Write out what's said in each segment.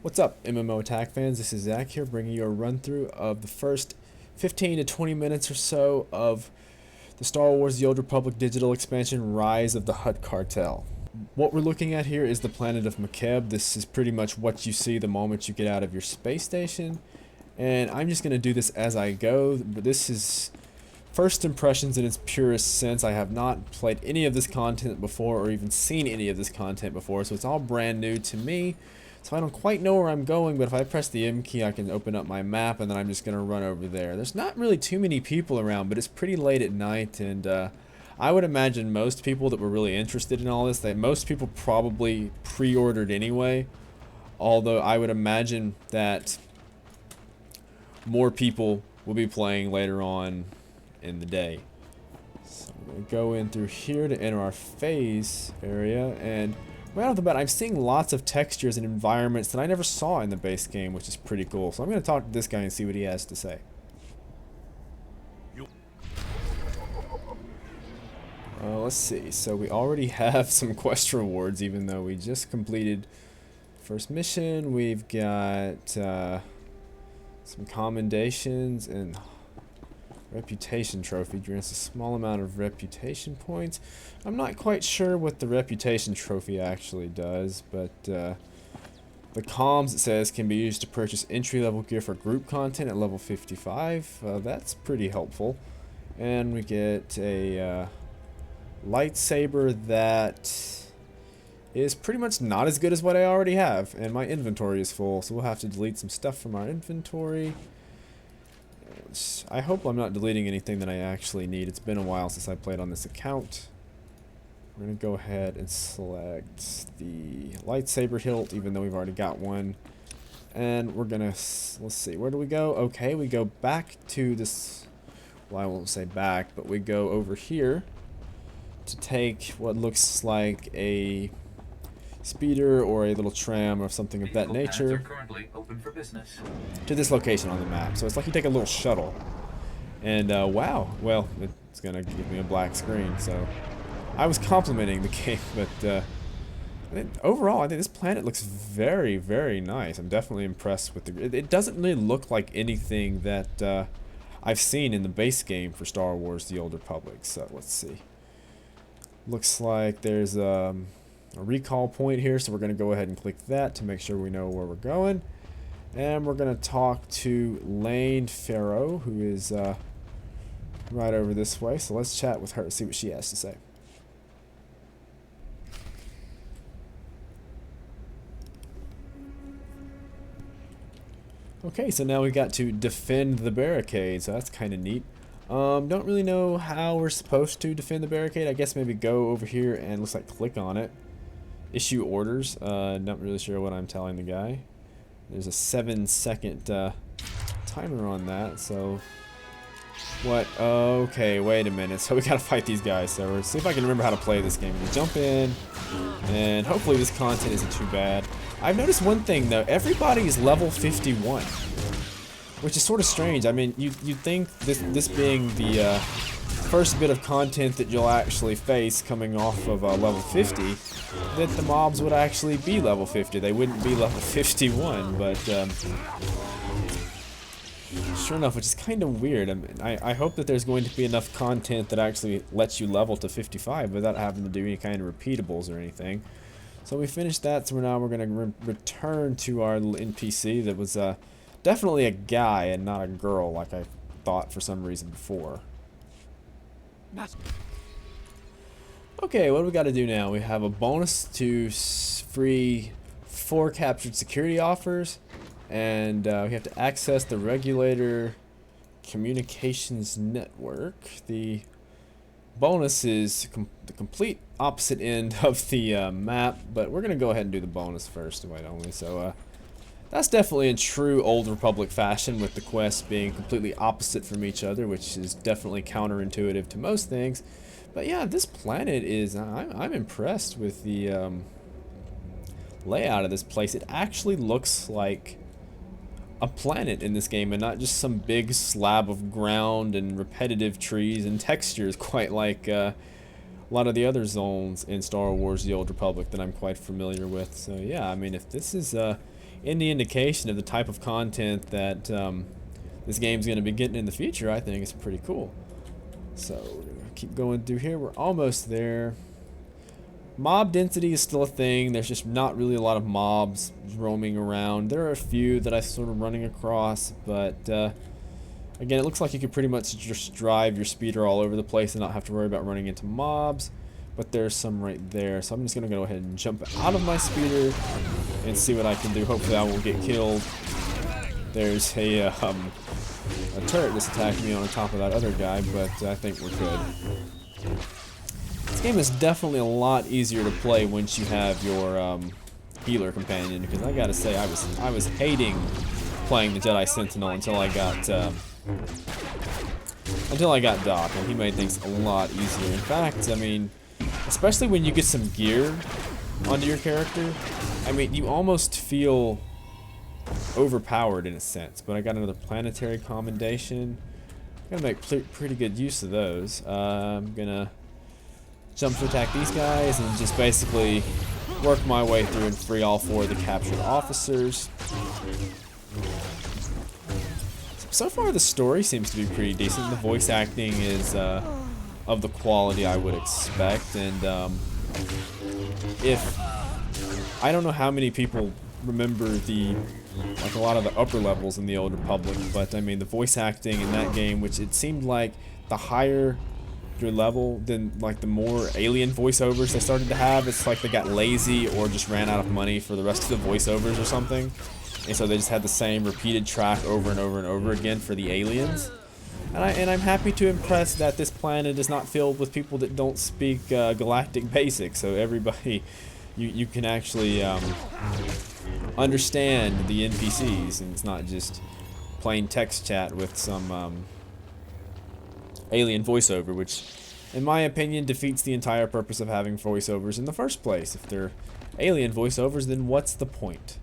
What's up, MMO Attack fans? This is Zach here, bringing you a run-through of the first 15 to 20 minutes or so of the Star Wars The Old Republic digital expansion, Rise of the Hutt Cartel. What we're looking at here is the planet of Makeb. This is pretty much what you see the moment you get out of your space station, and I'm just going to do this as I go, but this is first impressions in its purest sense. I have not played any of this content before or even seen any of this content before, so it's all brand new to me. So I don't quite know where I'm going, but if I press the M key, I can open up my map, and then I'm just going to run over there. There's not really too many people around, but it's pretty late at night, and I would imagine most people that were really interested in all this, that most people probably pre-ordered anyway, although I would imagine that more people will be playing later on in the day. So I'm going to go in through here to enter our phase area, and right off the bat, I'm seeing lots of textures and environments that I never saw in the base game, which is pretty cool. So I'm going to talk to this guy and see what he has to say. Let's see. So we already have some quest rewards, even though we just completed first mission. We've got some commendations and reputation trophy grants a small amount of reputation points. I'm not quite sure what the reputation trophy actually does, but the comms, it says, can be used to purchase entry-level gear for group content at level 55. That's pretty helpful. And we get a lightsaber that is pretty much not as good as what I already have, and my inventory is full, so we'll have to delete some stuff from our inventory. I hope I'm not deleting anything that I actually need. It's been a while since I played on this account. We're going to go ahead and select the lightsaber hilt, even though we've already got one. And we're going to, let's see, where do we go? Okay, we go back to this, well, I won't say back, but we go over here to take what looks like a speeder or a little tram or something of that nature to this location on the map. So it's like you take a little shuttle, and wow, well, it's gonna give me a black screen. So I was complimenting the game, but overall I think this planet looks very, very nice. I'm definitely impressed with the, it doesn't really look like anything that I've seen in the base game for Star Wars The Old Republic. So let's see, looks like there's a recall point here, so we're going to go ahead and click that to make sure we know where we're going. And we're going to talk to Lane Farrow, who is right over this way. So let's chat with her, see what she has to say. Okay, so now we got to defend the barricade, so that's kind of neat. Don't really know how we're supposed to defend the barricade. I guess maybe go over here and looks like click on it. Issue orders. Not really sure what I'm telling the guy. There's a 7-second timer on that, so what? Okay, wait a minute. So we gotta fight these guys. So we'll see if I can remember how to play this game. We jump in, and hopefully this content isn't too bad. I've noticed one thing though. Everybody is level 51, which is sort of strange. I mean, you'd think this being the first bit of content that you'll actually face coming off of level 50, that the mobs would actually be level 50. They wouldn't be level 51, but sure enough, which is kind of weird. I mean, I hope that there's going to be enough content that actually lets you level to 55 without having to do any kind of repeatables or anything. So we finished that, so now we're going to return to our NPC that was definitely a guy and not a girl like I thought for some reason before. Okay, what do we got to do now? We have a bonus to free 4 captured security offers, and we have to access the regulator communications network. The bonus is the complete opposite end of the map, but we're going to go ahead and do the bonus first, wait only. So that's definitely in true Old Republic fashion, with the quests being completely opposite from each other, which is definitely counterintuitive to most things. But yeah, this planet is, I'm impressed with the layout of this place. It actually looks like a planet in this game and not just some big slab of ground and repetitive trees and textures, quite like a lot of the other zones in Star Wars The Old Republic that I'm quite familiar with. So yeah, I mean, if this is any indication of the type of content that this game's going to be getting in the future, I think it's pretty cool. So we're going to keep going through here. We're almost there. Mob density is still a thing. There's just not really a lot of mobs roaming around. There are a few that I'm sort of running across, but again, it looks like you could pretty much just drive your speeder all over the place and not have to worry about running into mobs. But there's some right there, so I'm just going to go ahead and jump out of my speeder and see what I can do. Hopefully I won't get killed. There's a turret that's attacking me on top of that other guy, but I think we're good. This game is definitely a lot easier to play once you have your healer companion, because I gotta say I was hating playing the Jedi Sentinel until I got Doc, and he made things a lot easier. In fact, I mean, especially when you get some gear onto your character, I mean, you almost feel overpowered in a sense. But I got another planetary commendation. I'm gonna make pretty good use of those. I'm gonna jump to attack these guys and just basically work my way through and free all 4 of the captured officers. So far the story seems to be pretty decent. The voice acting is of the quality I would expect, and if I don't know how many people remember like a lot of the upper levels in the Old Republic, but I mean the voice acting in that game, which it seemed like the higher your level, then like the more alien voiceovers they started to have, it's like they got lazy or just ran out of money for the rest of the voiceovers or something, and so they just had the same repeated track over and over and over again for the aliens. And I'm happy to impress that this planet is not filled with people that don't speak galactic basic, so everybody, you can actually understand the NPCs, and it's not just plain text chat with some alien voiceover, which in my opinion defeats the entire purpose of having voiceovers in the first place. If they're alien voiceovers, then what's the point?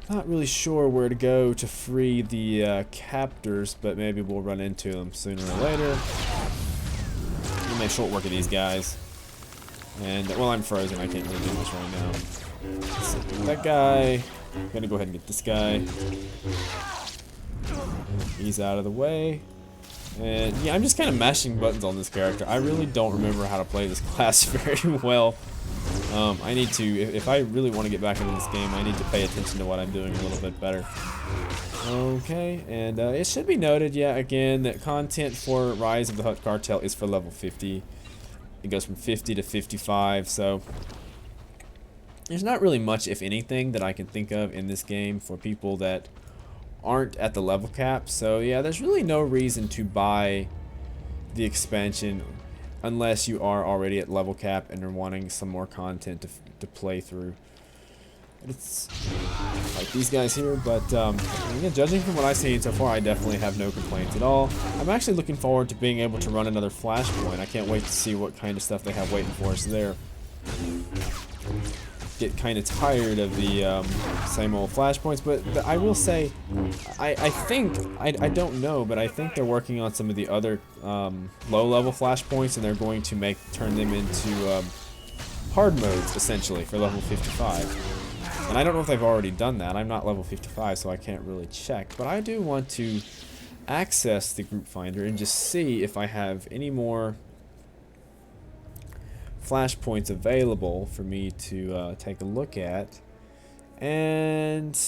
Not really sure where to go to free the captors, but maybe we'll run into them sooner or later. We'll make short work of these guys. And, well, I'm frozen. I can't really do this right now. So, that guy. I'm gonna go ahead and get this guy. He's out of the way. And, yeah, I'm just kind of mashing buttons on this character. I really don't remember how to play this class very well. I need to, if I really want to get back into this game, I need to pay attention to what I'm doing a little bit better. Okay, and it should be noted, yeah, again, that content for Rise of the Hutt Cartel is for level 50. It goes from 50 to 55, so there's not really much, if anything, that I can think of in this game for people that aren't at the level cap. So yeah, there's really no reason to buy the expansion unless you are already at level cap and are wanting some more content to play through. It's like these guys here, but again, judging from what I've seen so far, I definitely have no complaints at all. I'm actually looking forward to being able to run another flashpoint. I can't wait to see what kind of stuff they have waiting for us there. Get kind of tired of the same old flashpoints, but I will say, I think, I don't know, but I think they're working on some of the other low-level flashpoints, and they're going to turn them into hard modes, essentially, for level 55. And I don't know if they've already done that. I'm not level 55, so I can't really check, but I do want to access the group finder and just see if I have any more flashpoints available for me to take a look at, and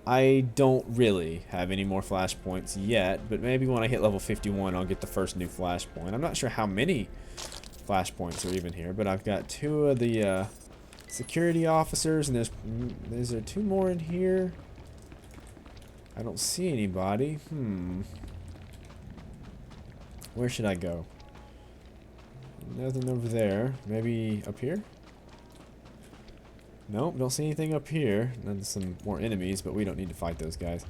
I don't really have any more flashpoints yet, but maybe when I hit level 51 I'll get the first new flashpoint. I'm not sure how many flashpoints are even here, but I've got 2 of the security officers, and is there 2 more in here? I don't see anybody. Where should I go? Nothing over there. Maybe up here? Nope, don't see anything up here. And some more enemies, but we don't need to fight those guys.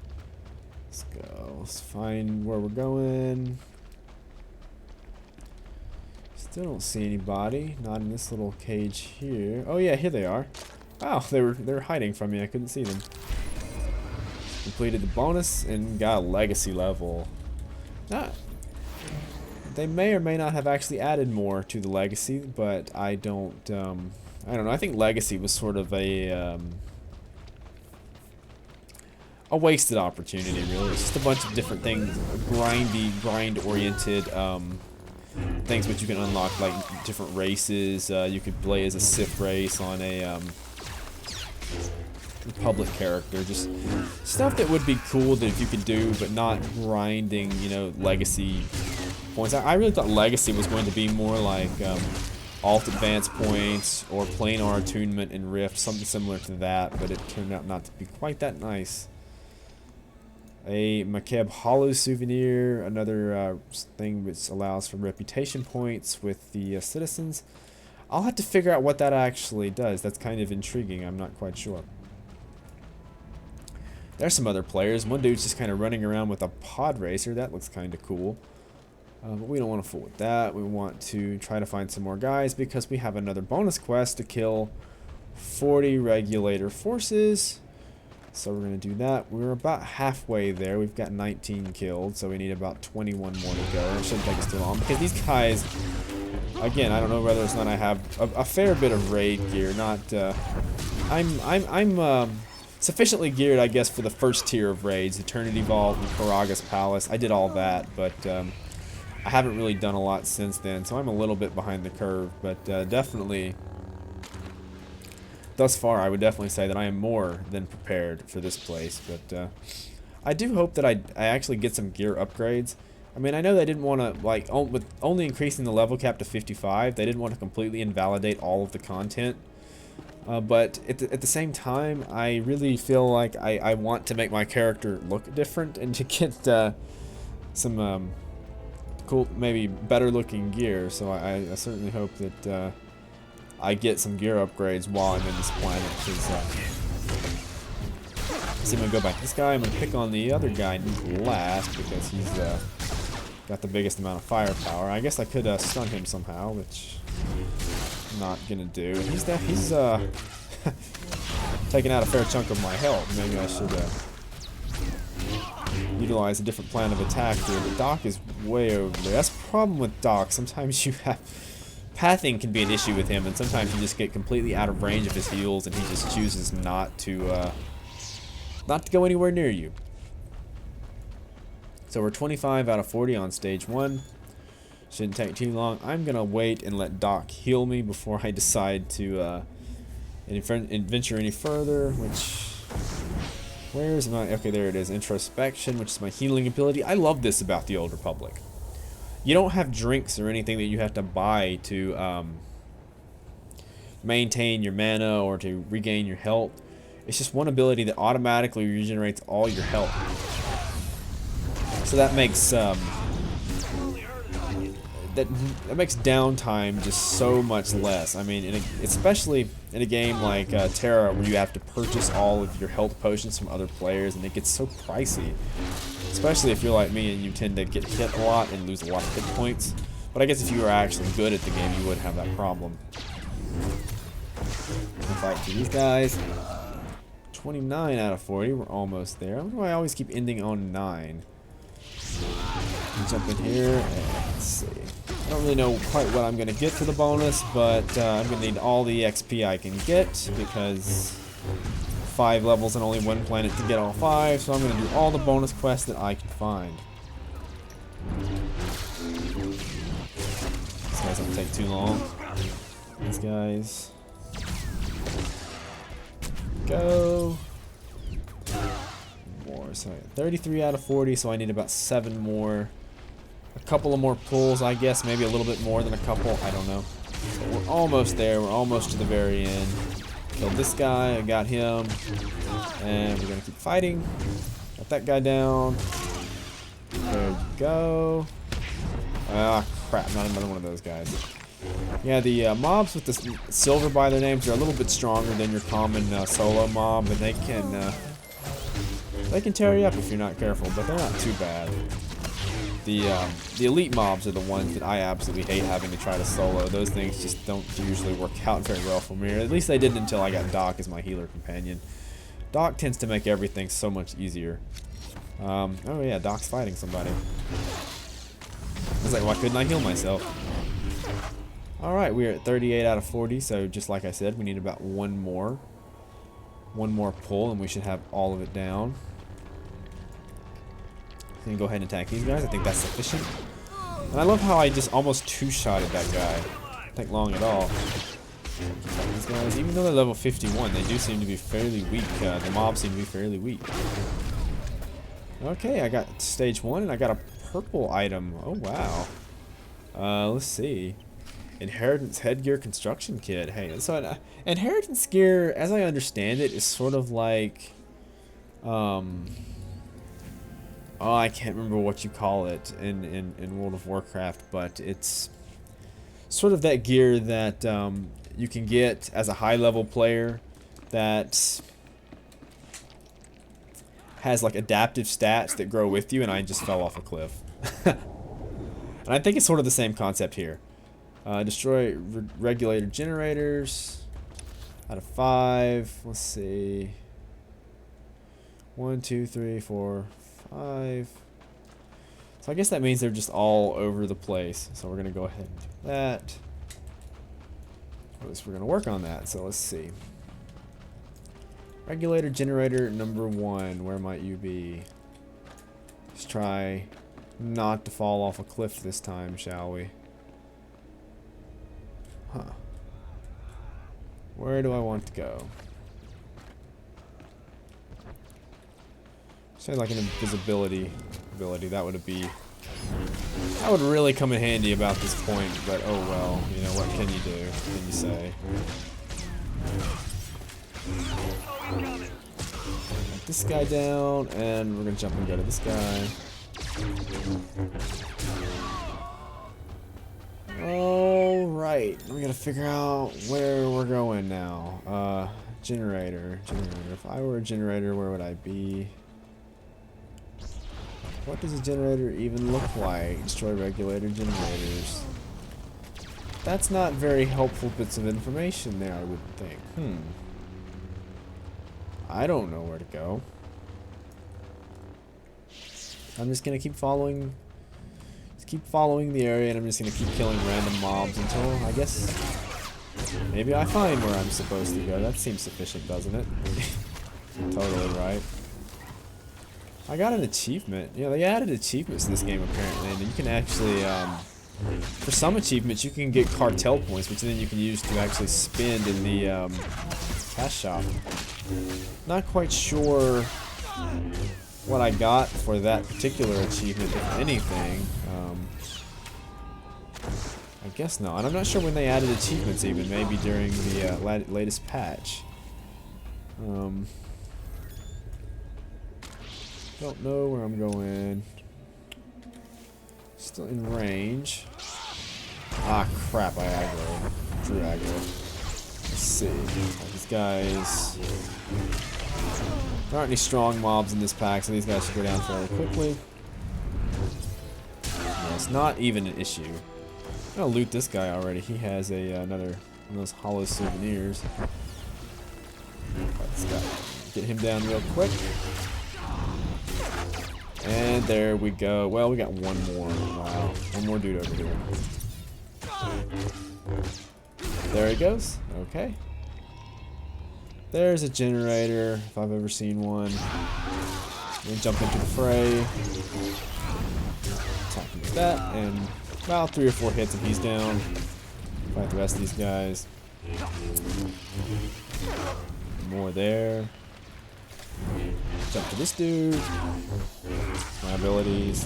Let's go. Let's find where we're going. Still don't see anybody. Not in this little cage here. Oh yeah, here they are. Wow, they were hiding from me. I couldn't see them. Completed the bonus and got a legacy level. They may or may not have actually added more to the legacy, but I don't I don't know. I think Legacy was sort of a wasted opportunity, really. It's just a bunch of different things, grind-oriented things which you can unlock, like different races. You could play as a Sith race on a Republic character. Just stuff that would be cool that if you could do, but not grinding, you know, Legacy points. I really thought Legacy was going to be more like alt advance points or planar attunement in Rift, something similar to that, but it turned out not to be quite that nice. A Makeb Hollow souvenir, another thing which allows for reputation points with the citizens. I'll have to figure out what that actually does. That's kind of intriguing. I'm not quite sure. There's some other players. One dude's just kind of running around with a pod racer. That looks kind of cool. But we don't want to fool with that. We want to try to find some more guys because we have another bonus quest to kill 40 regulator forces. So we're going to do that. We're about halfway there. We've got 19 killed, so we need about 21 more to go. It shouldn't take us too long because these guys, again, I don't know whether it's not I have a fair bit of raid gear. Not, I'm sufficiently geared, I guess, for the first tier of raids, Eternity Vault and Karaga's Palace. I did all that, but I haven't really done a lot since then, so I'm a little bit behind the curve. But definitely, thus far, I would definitely say that I am more than prepared for this place. But I do hope that I actually get some gear upgrades. I mean, I know they didn't want to, like, with only increasing the level cap to 55, they didn't want to completely invalidate all of the content. But at the same time, I really feel like I want to make my character look different and to get some cool, maybe better looking gear. So I certainly hope that I get some gear upgrades while I'm in this planet. So I'm going to go back to this guy. I'm going to pick on the other guy last because he's got the biggest amount of firepower. I guess I could stun him somehow, which I'm not going to do. He's taking out a fair chunk of my health. Maybe I should utilize a different plan of attack here. But Doc is way over there. That's the problem with Doc. Sometimes you have... Pathing can be an issue with him, and sometimes you just get completely out of range of his heals, and he just chooses not to go anywhere near you. So we're 25 out of 40 on stage 1. Shouldn't take too long. I'm gonna wait and let Doc heal me before I decide to venture any further. Where is my... Okay, there it is. Introspection, which is my healing ability. I love this about the Old Republic. You don't have drinks or anything that you have to buy to maintain your mana or to regain your health. It's just one ability that automatically regenerates all your health. So that makes that makes downtime just so much less. I mean, especially in a game like Terra, where you have to purchase all of your health potions from other players, and it gets so pricey. Especially if you're like me and you tend to get hit a lot and lose a lot of hit points. But I guess if you were actually good at the game, you wouldn't have that problem. We'll fight through these guys. 29 out of 40. We're almost there. Why do I always keep ending on 9? Jump in here and let's see. I don't really know quite what I'm going to get for the bonus, but I'm going to need all the XP I can get because 5 levels and only 1 planet to get all 5, so I'm going to do all the bonus quests that I can find. These guys don't take too long. These guys. Go. More. So 33 out of 40, so I need about 7 more. A couple of more pulls, I guess, maybe a little bit more than a couple, I don't know. So we're almost there, we're almost to the very end. Killed this guy, I got him, and we're gonna keep fighting. Got that guy down. There you go. Ah, crap, not another one of those guys. Yeah, the mobs with the silver by their names are a little bit stronger than your common solo mob, and they can tear you up if you're not careful, but they're not too bad. The elite mobs are the ones that I absolutely hate having to try to solo. Those things just don't usually work out very well for me. Or at least they didn't until I got Doc as my healer companion. Doc tends to make everything so much easier. Oh yeah, Doc's fighting somebody. I was like, why couldn't I heal myself? Alright, we're at 38 out of 40, so just like I said, we need about one more pull, and we should have all of it down. So we can go ahead and attack these guys. I think that's sufficient. And I love how I just almost two-shotted that guy. Didn't take long at all. These guys, even though they're level 51, they do seem to be fairly weak. The mobs seem to be fairly weak. Okay, I got stage 1, and I got a purple item. Oh, wow. Let's see. Inheritance headgear construction kit. Hey, so an inheritance gear, as I understand it, is sort of like, oh, I can't remember what you call it in World of Warcraft, but it's sort of that gear that you can get as a high-level player that has like adaptive stats that grow with you, and I just fell off a cliff. And I think it's sort of the same concept here. Destroy regulator generators out of 5. Let's see. 1, 2, 3, 4, 5. So I guess that means they're just all over the place. So we're going to go ahead and do that. Or at least we're going to work on that. So let's see. Regulator generator number 1. Where might you be? Let's try not to fall off a cliff this time, shall we? Huh. Where do I want to go? Say like an invisibility ability. That would really come in handy about this point, but oh well. You know, what can you do? What can you say? Get this guy down, and we're gonna jump and go to this guy. Alright, we gotta figure out where we're going now. Generator. If I were a generator, where would I be? What does a generator even look like? Destroy regulator generators. That's not very helpful bits of information there, I would think. I don't know where to go. I'm just gonna keep following the area, and I'm just gonna keep killing random mobs until, I guess, maybe I find where I'm supposed to go. That seems sufficient, doesn't it? Totally right. I got an achievement. Yeah, they added achievements to this game apparently, and you can actually, for some achievements, you can get cartel points, which then you can use to actually spend in the cash shop. Not quite sure what I got for that particular achievement, if anything. I guess not. And I'm not sure when they added achievements even. Maybe during the latest patch. Don't know where I'm going. Still in range. Ah, crap, I aggro. Drew aggro. Let's see. These guys. There aren't any strong mobs in this pack, so these guys should go down fairly quickly. Yeah, it's not even an issue. I'm gonna loot this guy already. He has another one of those hollow souvenirs. Let's get him down real quick. And there we go. Well, we got one more. Wow. One more dude over here. There he goes. Okay. There's a generator, if I've ever seen one. Then jump into the fray. Attack him with that, and about 3 or 4 hits and he's down. Fight the rest of these guys. More there. Jump to this dude. My abilities.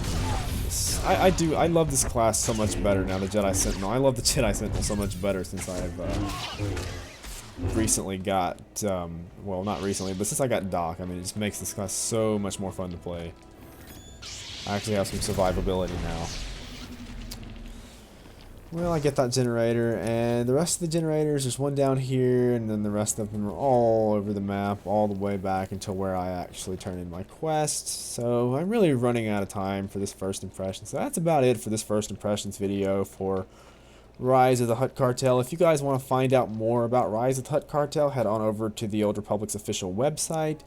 I love this class so much better now, the Jedi Sentinel. I love the Jedi Sentinel so much better since I've recently got, well, not recently, but since I got Doc. I mean, it just makes this class so much more fun to play. I actually have some survivability now. Well, I get that generator, and the rest of the generators, there's one down here, and then the rest of them are all over the map, all the way back until where I actually turn in my quest. So I'm really running out of time for this first impression. So that's about it for this first impressions video for Rise of the Hutt Cartel. If you guys want to find out more about Rise of the Hutt Cartel, head on over to the Old Republic's official website.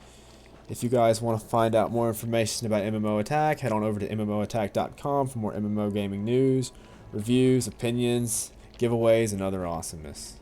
If you guys want to find out more information about MMO Attack, head on over to MMOattack.com for more MMO gaming news, reviews, opinions, giveaways, and other awesomeness.